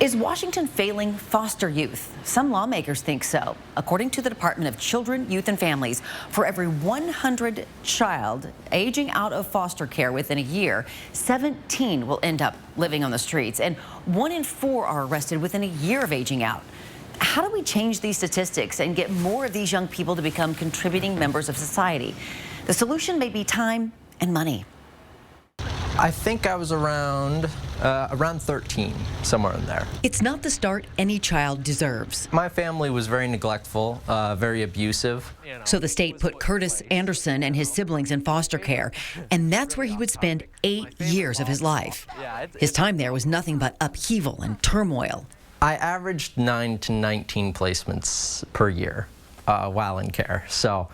Is Washington failing foster youth? Some lawmakers think so. According to the Department of Children, Youth and Families, for every 100 child aging out of foster care within a year, 17 will end up living on the streets, and 1 in 4 are arrested within a year of aging out. How do we change these statistics and get more of these young people to become contributing members of society? The solution may be time and money. I think I was around 13, somewhere in there. It's not the start any child deserves. My family was very neglectful, very abusive. So the state put Curtis Anderson and his siblings in foster care, and that's where he would spend 8 years of his life. His time there was nothing but upheaval and turmoil. I averaged 9 to 19 placements per year while in care. So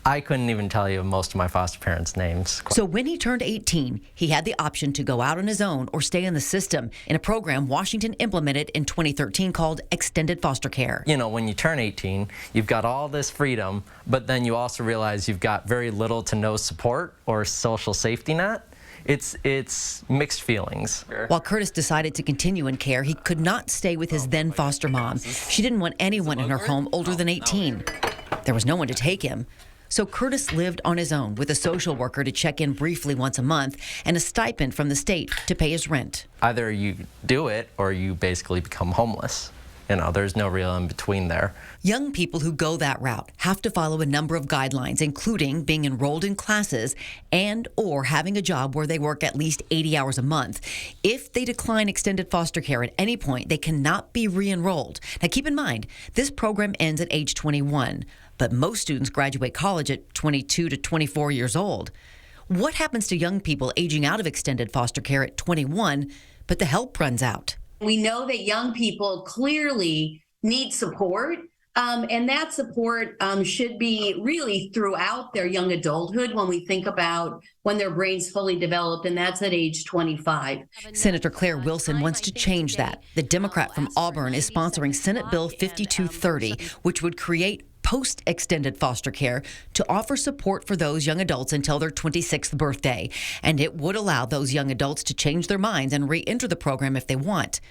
I couldn't even tell you most of my foster parents' names. So when he turned 18, he had the option to go out on his own or stay in the system in a program Washington implemented in 2013 called Extended Foster Care. You know, when you turn 18, you've got all this freedom, but then you also realize you've got very little to no support or social safety net. It's mixed feelings. While Curtis decided to continue in care, he could not stay with his then foster mom. She didn't want anyone in her home older than 18. There was no one to take him. So Curtis lived on his own with a social worker to check in briefly once a month and a stipend from the state to pay his rent. Either you do it or you basically become homeless. You know, there's no real in between there. Young people who go that route have to follow a number of guidelines, including being enrolled in classes and or having a job where they work at least 80 hours a month. If they decline extended foster care at any point, they cannot be re-enrolled. Now keep in mind, this program ends at age 21, but most students graduate college at 22 to 24 years old. What happens to young people aging out of extended foster care at 21, but the help runs out? We know that young people clearly need support, and that support should be really throughout their young adulthood when we think about when their brain's fully developed, and that's at age 25. Senator Claire Wilson wants to change that. The Democrat from Auburn is sponsoring Senate Bill 5230, which would create post-extended foster care to offer support for those young adults until their 26th birthday. And it would allow those young adults to change their minds and re-enter the program if they want.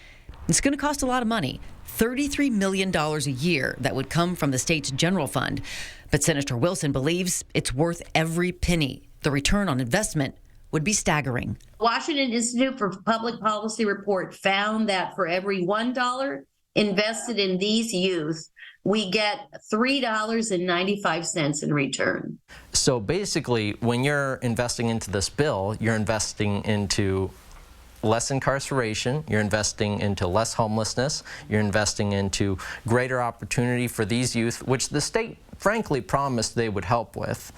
It's going to cost a lot of money, $33 million a year that would come from the state's general fund. But Senator Wilson believes it's worth every penny. The return on investment would be staggering. Washington Institute for Public Policy report found that for every $1 invested in these youth, we get $3.95 in return. So basically, when you're investing into this bill, you're investing into less incarceration, you're investing into less homelessness, you're investing into greater opportunity for these youth, which the state frankly promised they would help with.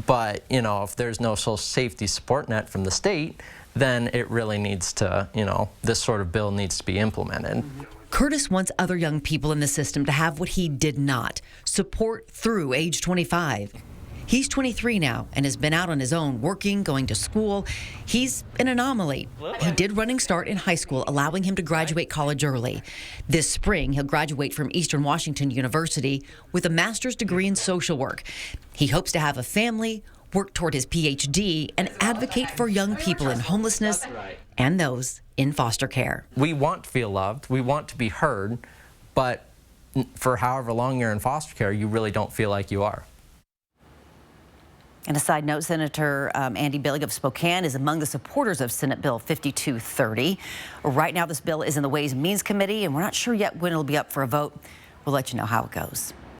But, you know, if there's no social safety support net from the state, then it really needs to, you know, this sort of bill needs to be implemented. Curtis wants other young people in the system to have what he did not, support through age 25. He's 23 now and has been out on his own, working, going to school. He's an anomaly. He did Running Start in high school, allowing him to graduate college early. This spring, he'll graduate from Eastern Washington University with a master's degree in social work. He hopes to have a family, work toward his PhD, and advocate for young people in homelessness and those in foster care. We want to feel loved, we want to be heard, but for however long you're in foster care, you really don't feel like you are. And a side note, Senator Andy Billig of Spokane is among the supporters of Senate Bill 5230. Right now, this bill is in the Ways and Means Committee, and we're not sure yet when it'll be up for a vote. We'll let you know how it goes.